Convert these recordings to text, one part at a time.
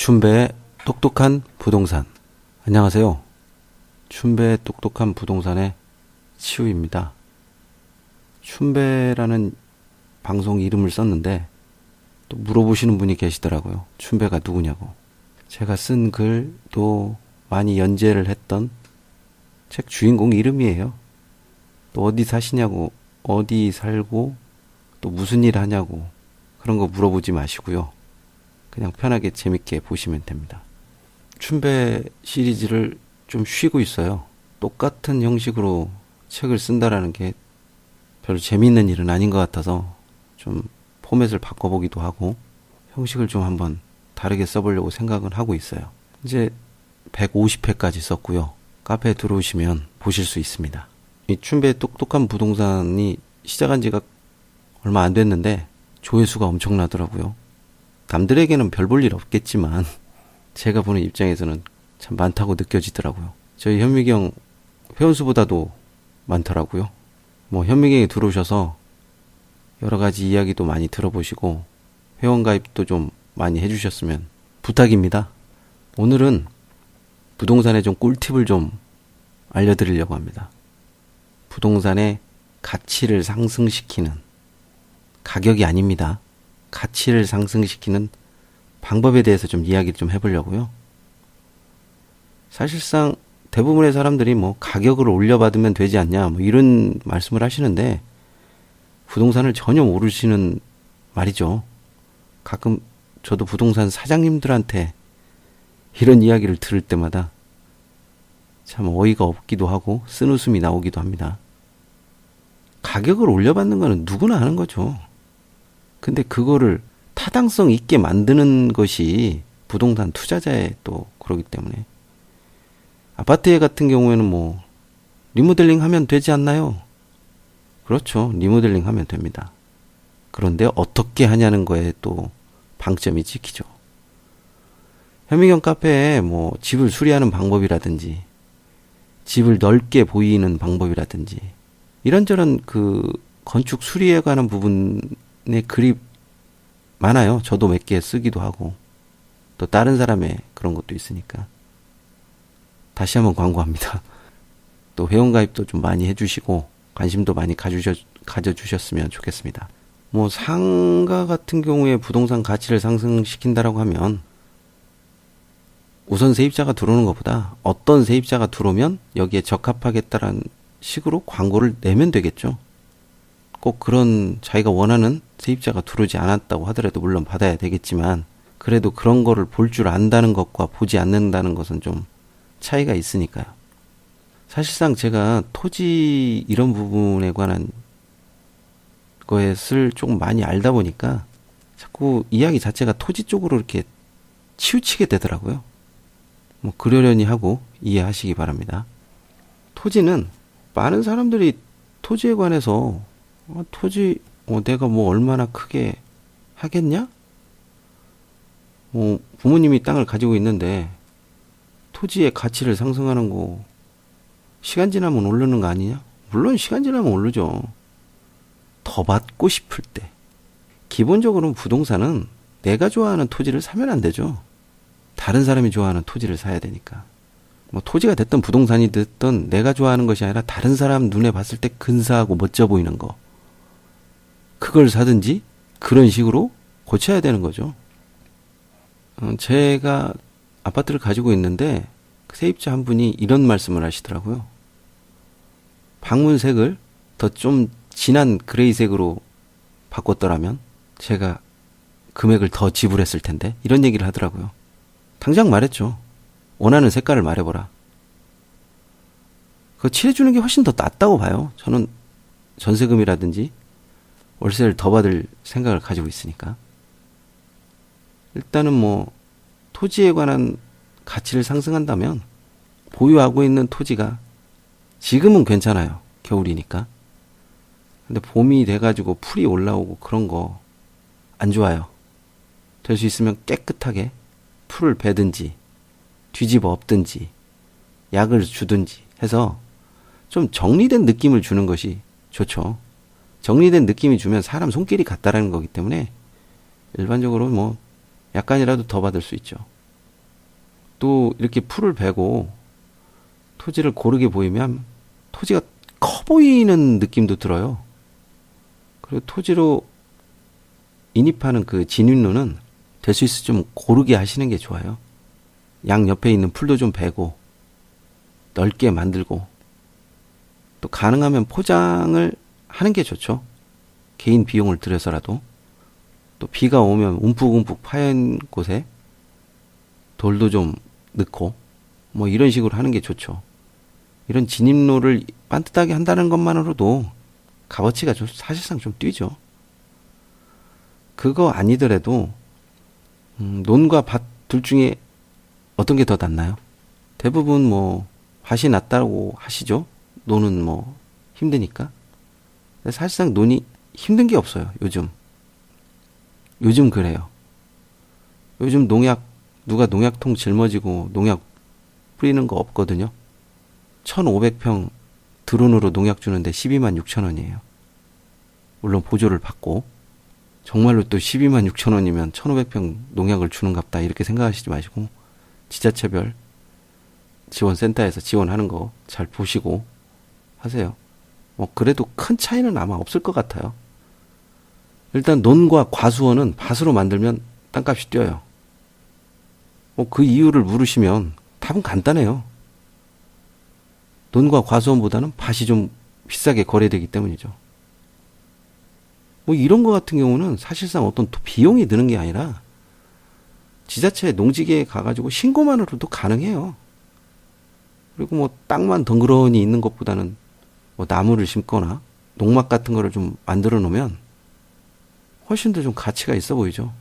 춘배의 똑똑한 부동산. 안녕하세요. 춘배의 똑똑한 부동산의 치우입니다. 춘배라는 방송 이름을 썼는데 또 물어보시는 분이 계시더라고요. 춘배가 누구냐고. 제가 쓴 글도 많이 연재를 했던 책 주인공 이름이에요. 또 어디 사시냐고, 어디 살고 또 무슨 일 하냐고 그런 거 물어보지 마시고요. 그냥 편하게 재밌게 보시면 됩니다. 춘배 시리즈를 좀 쉬고 있어요. 똑같은 형식으로 책을 쓴다라는 게 별로 재미있는 일은 아닌 것 같아서 좀 포맷을 바꿔보기도 하고 형식을 좀 한번 다르게 써보려고 생각은 하고 있어요. 이제 150회까지 썼고요. 카페에 들어오시면 보실 수 있습니다. 이 춘배의 똑똑한 부동산이 시작한 지가 얼마 안 됐는데 조회수가 엄청나더라고요. 남들에게는 별 볼 일 없겠지만 제가 보는 입장에서는 참 많다고 느껴지더라고요. 저희 현미경 회원수보다도 많더라고요. 현미경에 들어오셔서 여러 가지 이야기도 많이 들어보시고 회원 가입도 좀 많이 해주셨으면 부탁입니다. 오늘은 부동산의 좀 꿀팁을 좀 알려드리려고 합니다. 부동산의 가치를 상승시키는, 가격이 아닙니다. 가치를 상승시키는 방법에 대해서 좀 이야기를 좀 해보려고요. 사실상 대부분의 사람들이 가격을 올려받으면 되지 않냐 이런 말씀을 하시는데 부동산을 전혀 모르시는 말이죠. 가끔 저도 부동산 사장님들한테 이런 이야기를 들을 때마다 참 어이가 없기도 하고 쓴웃음이 나오기도 합니다. 가격을 올려받는 거는 누구나 하는 거죠. 근데 그거를 타당성 있게 만드는 것이 부동산 투자자의 또 그러기 때문에 아파트 같은 경우에는 리모델링 하면 되지 않나요? 그렇죠. 리모델링 하면 됩니다. 그런데 어떻게 하냐는 거에 또 방점이 찍히죠. 현미경 카페에 집을 수리하는 방법이라든지 집을 넓게 보이는 방법이라든지 이런저런 그 건축 수리에 관한 부분의 글이 많아요. 저도 몇 개 쓰기도 하고 또 다른 사람의 그런 것도 있으니까 다시 한번 광고합니다. 또 회원가입도 좀 많이 해주시고 관심도 많이 가져주셨으면 좋겠습니다. 상가 같은 경우에 부동산 가치를 상승시킨다라고 하면 우선 세입자가 들어오는 것보다 어떤 세입자가 들어오면 여기에 적합하겠다라는 식으로 광고를 내면 되겠죠. 꼭 그런 자기가 원하는 세입자가 들어오지 않았다고 하더라도 물론 받아야 되겠지만 그래도 그런 거를 볼 줄 안다는 것과 보지 않는다는 것은 좀 차이가 있으니까요. 사실상 제가 토지 이런 부분에 관한 것을 조금 많이 알다 보니까 자꾸 이야기 자체가 토지 쪽으로 이렇게 치우치게 되더라고요. 그러려니 하고 이해하시기 바랍니다. 토지는 많은 사람들이 토지에 관해서 토지 내가 얼마나 크게 하겠냐? 부모님이 땅을 가지고 있는데 토지의 가치를 상승하는 거 시간 지나면 오르는 거 아니냐? 물론 시간 지나면 오르죠. 더 받고 싶을 때. 기본적으로 부동산은 내가 좋아하는 토지를 사면 안 되죠. 다른 사람이 좋아하는 토지를 사야 되니까. 토지가 됐든 부동산이 됐든 내가 좋아하는 것이 아니라 다른 사람 눈에 봤을 때 근사하고 멋져 보이는 거. 그걸 사든지 그런 식으로 고쳐야 되는 거죠. 제가 아파트를 가지고 있는데 세입자 한 분이 이런 말씀을 하시더라고요. 방문색을 더 좀 진한 그레이색으로 바꿨더라면 제가 금액을 더 지불했을 텐데 이런 얘기를 하더라고요. 당장 말했죠. 원하는 색깔을 말해보라. 그거 칠해주는 게 훨씬 더 낫다고 봐요. 저는 전세금이라든지 월세를 더 받을 생각을 가지고 있으니까. 일단은 토지에 관한 가치를 상승한다면 보유하고 있는 토지가 지금은 괜찮아요. 겨울이니까. 근데 봄이 돼가지고 풀이 올라오고 그런 거 안 좋아요. 될 수 있으면 깨끗하게 풀을 베든지 뒤집어 엎든지 약을 주든지 해서 좀 정리된 느낌을 주는 것이 좋죠. 정리된 느낌이 주면 사람 손길이 같다라는 거기 때문에 일반적으로 약간이라도 더 받을 수 있죠. 또 이렇게 풀을 베고 토지를 고르게 보이면 토지가 커 보이는 느낌도 들어요. 그리고 토지로 인입하는 그 진입로는 될 수 있을 좀 고르게 하시는 게 좋아요. 양 옆에 있는 풀도 좀 베고 넓게 만들고 또 가능하면 포장을 하는 게 좋죠. 개인 비용을 들여서라도. 또 비가 오면 움푹움푹 파인 곳에 돌도 좀 넣고 뭐 이런 식으로 하는 게 좋죠. 이런 진입로를 반듯하게 한다는 것만으로도 값어치가 좀 사실상 좀 뛰죠. 그거 아니더라도 논과 밭 둘 중에 어떤 게 더 낫나요? 대부분 뭐 밭이 낫다고 하시죠. 논은 뭐 힘드니까. 근데 사실상 논이 힘든 게 없어요. 요즘 그래요. 요즘 누가 농약통 짊어지고 농약 뿌리는 거 없거든요. 1,500평 드론으로 농약 주는데 12만 6천 원이에요. 물론 보조를 받고. 정말로 또 12만 6천 원이면 1,500평 농약을 주는갑다 이렇게 생각하시지 마시고 지자체별 지원센터에서 지원하는 거 잘 보시고 하세요. 뭐 그래도 큰 차이는 아마 없을 것 같아요. 일단 논과 과수원은 밭으로 만들면 땅값이 뛰어요. 그 이유를 물으시면 답은 간단해요. 논과 과수원보다는 밭이 좀 비싸게 거래되기 때문이죠. 이런 거 같은 경우는 사실상 어떤 비용이 드는 게 아니라 지자체 농지계에 가가지고 신고만으로도 가능해요. 그리고 뭐 땅만 덩그러니 있는 것보다는 뭐 나무를 심거나 농막 같은 거를 좀 만들어 놓으면 훨씬 더 좀 가치가 있어 보이죠.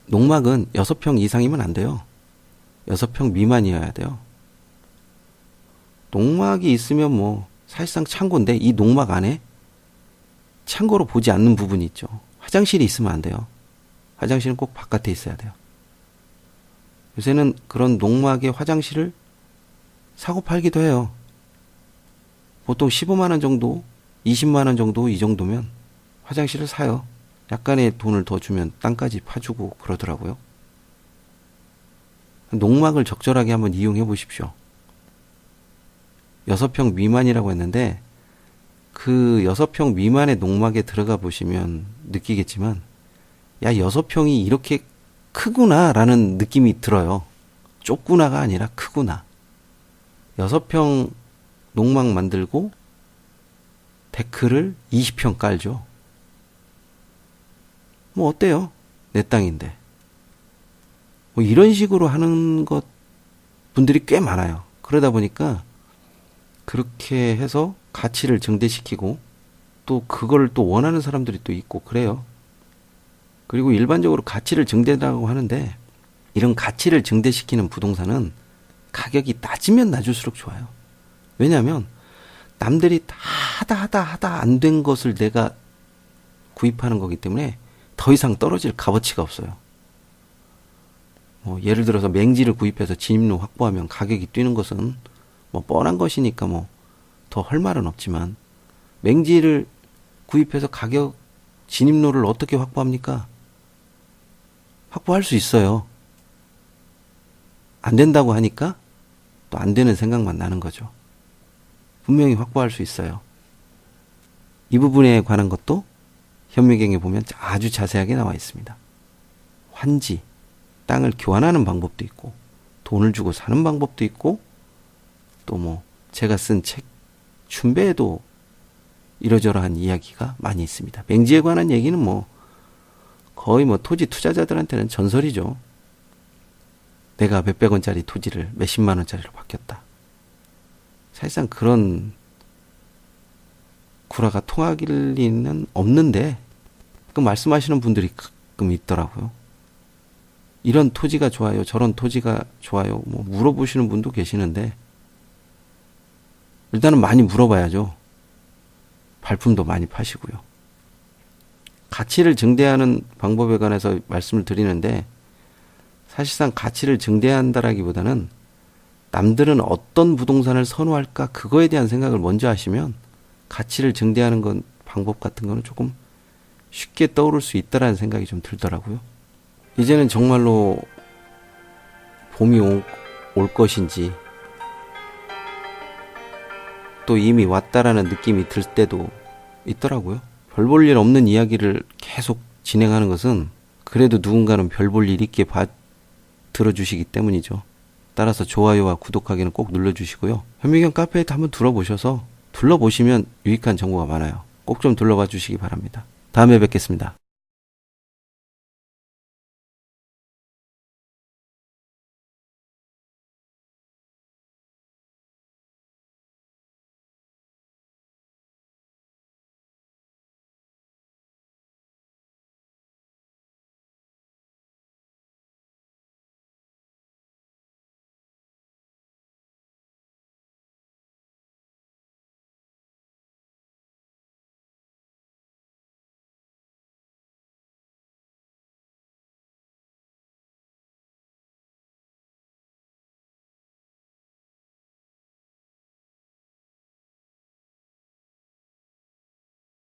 농막은 6평 이상이면 안 돼요. 6평 미만이어야 돼요. 농막이 있으면 뭐 사실상 창고인데 이 농막 안에 창고로 보지 않는 부분이 있죠. 화장실이 있으면 안 돼요. 화장실은 꼭 바깥에 있어야 돼요. 요새는 그런 농막의 화장실을 사고 팔기도 해요. 보통 15만 원 정도, 20만 원 정도 이 정도면 화장실을 사요. 약간의 돈을 더 주면 땅까지 파주고 그러더라고요. 농막을 적절하게 한번 이용해 보십시오. 6평 미만이라고 했는데 그 6평 미만의 농막에 들어가 보시면 느끼겠지만 야 6평이 이렇게 크구나 라는 느낌이 들어요. 좁구나가 아니라 크구나. 6평 농막 만들고 데크를 20평 깔죠. 뭐 어때요? 내 땅인데. 뭐 이런 식으로 하는 것 분들이 꽤 많아요. 그러다 보니까 그렇게 해서 가치를 증대시키고 또 그걸 또 원하는 사람들이 또 있고 그래요. 그리고 일반적으로 가치를 증대라고 하는데 이런 가치를 증대시키는 부동산은 가격이 낮으면 낮을수록 좋아요. 왜냐하면 남들이 다 하다 안 된 것을 내가 구입하는 거기 때문에 더 이상 떨어질 값어치가 없어요. 예를 들어서 맹지를 구입해서 진입로 확보하면 가격이 뛰는 것은 뭐 뻔한 것이니까 뭐 더 할 말은 없지만 맹지를 구입해서 진입로를 어떻게 확보합니까? 확보할 수 있어요. 안 된다고 하니까 또 안 되는 생각만 나는 거죠. 분명히 확보할 수 있어요. 이 부분에 관한 것도 현미경에 보면 아주 자세하게 나와 있습니다. 환지, 땅을 교환하는 방법도 있고 돈을 주고 사는 방법도 있고 또 뭐 제가 쓴 책 춘배에도 이러저러한 이야기가 많이 있습니다. 맹지에 관한 얘기는 뭐 거의 뭐 토지 투자자들한테는 전설이죠. 내가 몇백 원짜리 토지를 몇십만 원짜리로 바뀌었다. 사실상 그런 구라가 통할 리는 없는데 그 말씀하시는 분들이 가끔 있더라고요. 이런 토지가 좋아요, 저런 토지가 좋아요, 뭐 물어보시는 분도 계시는데 일단은 많이 물어봐야죠. 발품도 많이 파시고요. 가치를 증대하는 방법에 관해서 말씀을 드리는데 사실상 가치를 증대한다라기보다는 남들은 어떤 부동산을 선호할까 그거에 대한 생각을 먼저 하시면 가치를 증대하는 건 방법 같은 거는 조금 쉽게 떠오를 수 있다라는 생각이 좀 들더라고요. 이제는 정말로 봄이 올 것인지, 또 이미 왔다라는 느낌이 들 때도 있더라고요. 별 볼 일 없는 이야기를 계속 진행하는 것은 그래도 누군가는 별 볼 일 있게 들어주시기 때문이죠. 따라서 좋아요와 구독하기는 꼭 눌러주시고요. 현미경 카페에 한번 둘러보시면 유익한 정보가 많아요. 꼭 좀 둘러봐 주시기 바랍니다. 다음에 뵙겠습니다.